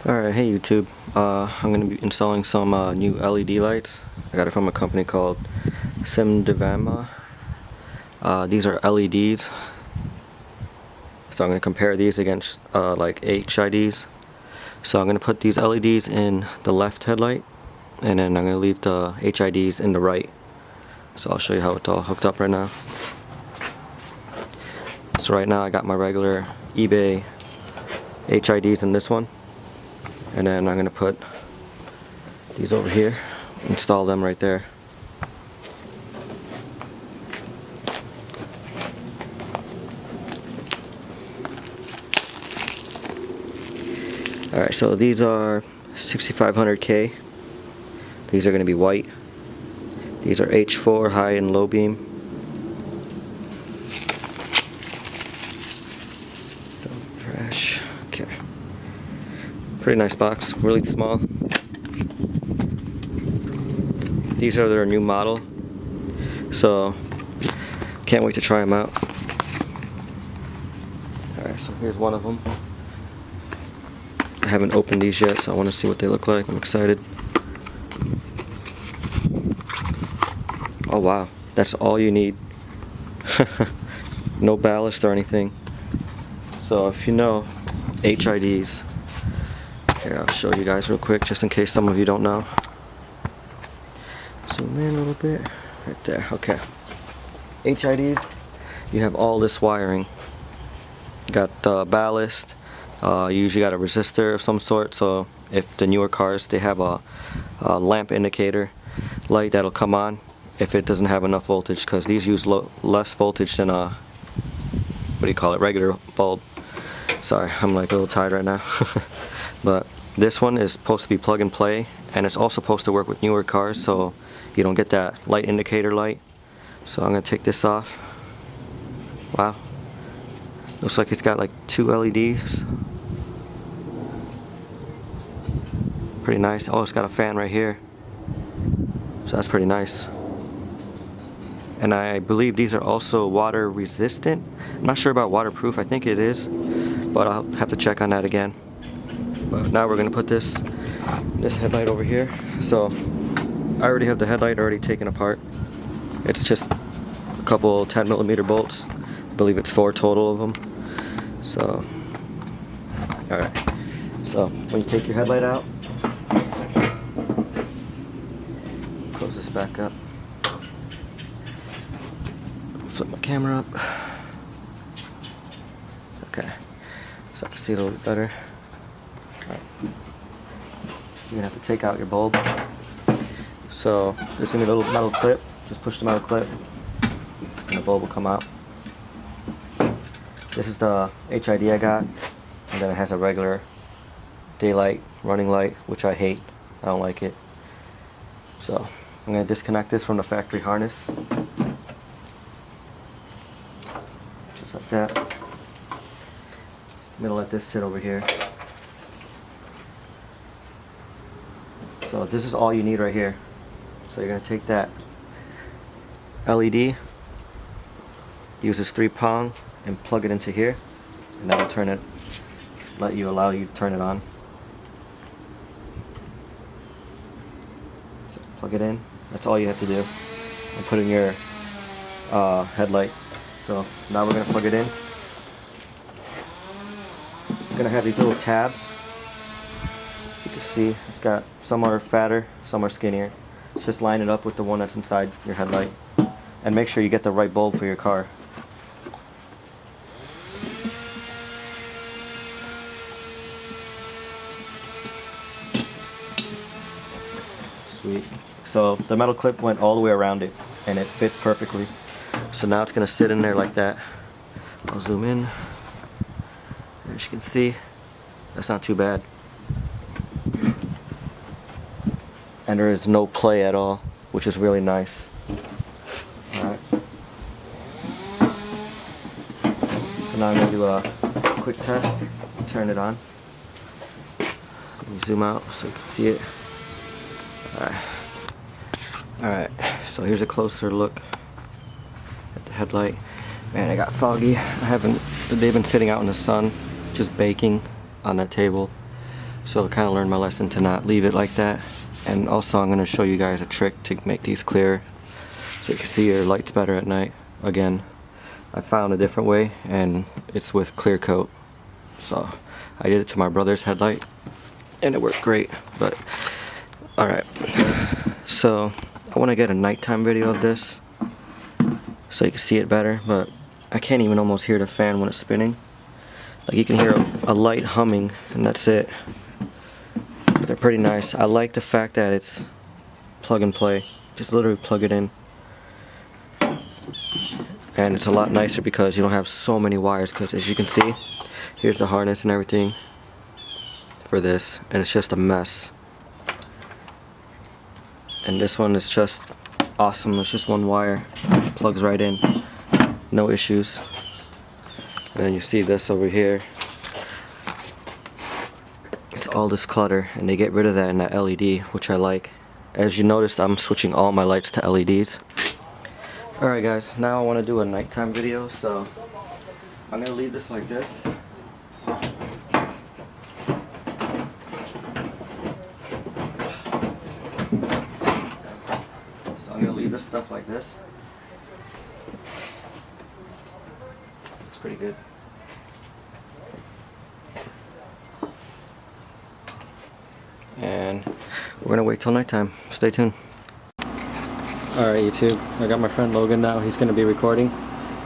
Alright, hey YouTube. I'm going to be installing some new LED lights. I got it from a company called Simdevanma. These are LEDs. So I'm going to compare these against like HIDs. So I'm going to put these LEDs in the left headlight, and then I'm going to leave the HIDs in the right. So I'll show you how it's all hooked up right now. So right now I got my regular eBay HIDs in this one. And then I'm going to put these over here, install them right there. Alright, so these are 6500K. These are going to be white. These are H4 high and low beam. Trash. Okay. Pretty nice box, really small. These are their new model, so can't wait to try them out. Alright, so here's one of them. I haven't opened these yet, so I want to see what they look like. I'm excited. Oh wow, that's all you need. No ballast or anything. So if you know HIDs, here, I'll show you guys real quick, just in case some of you don't know. Zoom in a little bit. Right there. Okay. HIDs, you have all this wiring. You got ballast. You usually got a resistor of some sort. So if the newer cars, they have a lamp indicator light that'll come on if it doesn't have enough voltage, because these use less voltage than a, what do you call it, regular bulb. Sorry, I'm like a little tired right now. But this one is supposed to be plug and play, and it's also supposed to work with newer cars, so you don't get that light indicator light. So I'm going to take this off. Wow. Looks like it's got like 2 LEDs. Pretty nice. Oh, it's got a fan right here. So that's pretty nice. And I believe these are also water resistant. I'm not sure about waterproof. I think it is, but I'll have to check on that again. But now we're going to put this headlight over here. So I already have the headlight already taken apart. It's just a couple 10mm bolts. I believe it's 4 total of them. So, alright. So when you take your headlight out, close this back up. Flip my camera up. Okay. So I can see it a little bit better. Right. You're gonna have to take out your bulb. So there's gonna be a little metal clip. Just push the metal clip, and the bulb will come out. This is the HID I got, and then it has a regular daylight running light, which I hate. I don't like it. So I'm gonna disconnect this from the factory harness, just like that. I'm gonna let this sit over here. So this is all you need right here. So you're going to take that LED, use this 3-prong, and plug it into here, and that'll turn it, allow you to turn it on. So plug it in. That's all you have to do. And put in your headlight. So now we're going to plug it in. It's going to have these little tabs. You can see it's got, some are fatter, some are skinnier. Just line it up with the one that's inside your headlight, and make sure you get the right bulb for your car. Sweet. So the metal clip went all the way around it, and it fit perfectly. So now it's going to sit in there like that. I'll zoom in. As you can see, that's not too bad. And there is no play at all, which is really nice. Alright. So now I'm going to do a quick test. Turn it on. Let me zoom out so you can see it. Alright, so here's a closer look at the headlight. Man, it got foggy. They've been sitting out in the sun, just baking on that table. So I kind of learned my lesson to not leave it like that. And also I'm going to show you guys a trick to make these clear so you can see your lights better at night. Again, I found a different way, and it's with clear coat. So I did it to my brother's headlight and it worked great. But alright, so I want to get a nighttime video of this so you can see it better, but I can't even almost hear the fan when it's spinning. Like, you can hear a light humming and that's it. But they're pretty nice. I like the fact that it's plug and play. Just literally plug it in. And it's a lot nicer because you don't have so many wires, because as you can see, here's the harness and everything for this, and it's just a mess. And this one is just awesome. It's just one wire, plugs right in, no issues. And then you see this over here, it's all this clutter, and they get rid of that in that LED, which I like. As you noticed, I'm switching all my lights to LEDs. Alright guys, now I want to do a nighttime video, so I'm going to leave this like this. So I'm going to leave this stuff like this. It's pretty good. And we're going to wait till nighttime. Stay tuned. Alright YouTube, I got my friend Logan now. He's going to be recording.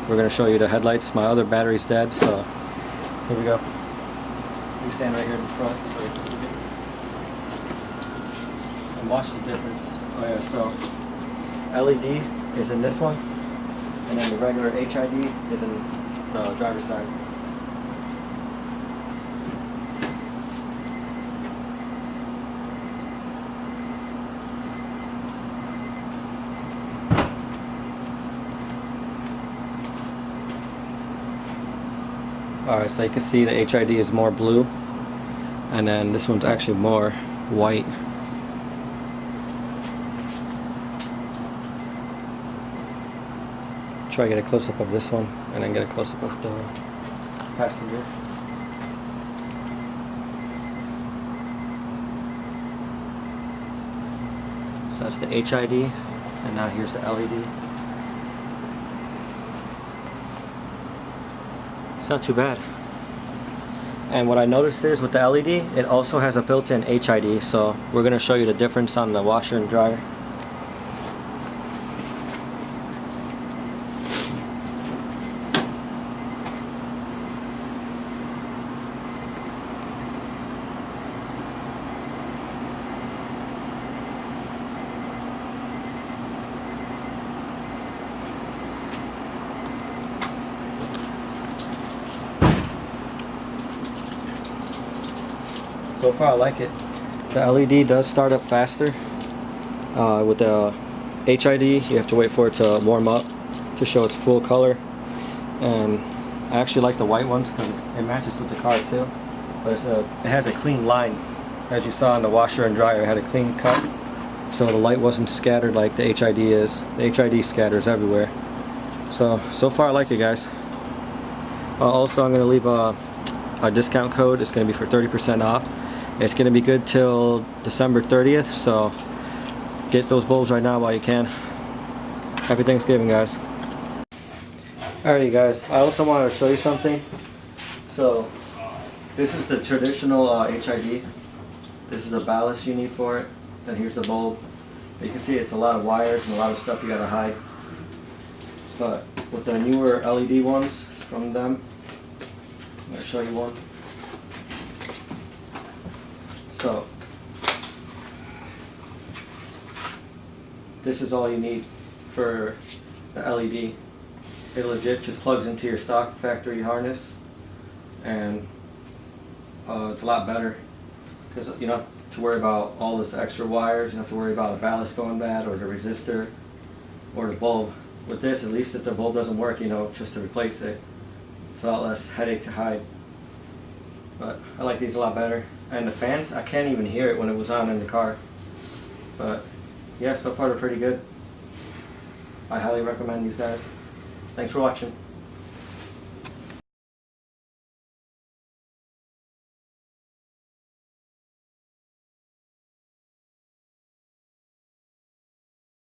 We're going to show you the headlights. My other battery's dead, so here we go. You stand right here in the front so you can see it. And watch the difference. Oh yeah, so LED is in this one, and then the regular HID is in the driver's side. Alright, so you can see the HID is more blue, and then this one's actually more white. Try to get a close-up of this one, and then get a close-up of the passenger. So that's the HID, and now here's the LED. It's not too bad. And what I noticed is with the LED, it also has a built-in HID, so we're going to show you the difference on the washer and dryer. So far I like it. The LED does start up faster. With the HID you have to wait for it to warm up to show its full color. And I actually like the white ones because it matches with the car too. But it has a clean line. As you saw in the washer and dryer, it had a clean cut. So the light wasn't scattered like the HID is. The HID scatters everywhere. So far I like it, guys. Also I'm going to leave a discount code. It's going to be for 30% off. It's going to be good till December 30th, so get those bulbs right now while you can. Happy Thanksgiving, guys. Alrighty guys, I also wanted to show you something. So this is the traditional HID. This is the ballast you need for it. Then here's the bulb. You can see it's a lot of wires and a lot of stuff you gotta hide. But with the newer LED ones from them, I'm going to show you one. So this is all you need for the LED. It legit just plugs into your stock factory harness, and it's a lot better because you don't have to worry about all this extra wires. You don't have to worry about a ballast going bad or the resistor or the bulb. With this, at least if the bulb doesn't work, just to replace it, it's a lot less headache to hide. But I like these a lot better. And the fans, I can't even hear it when it was on in the car. But yeah, so far they're pretty good. I highly recommend these guys. Thanks for watching.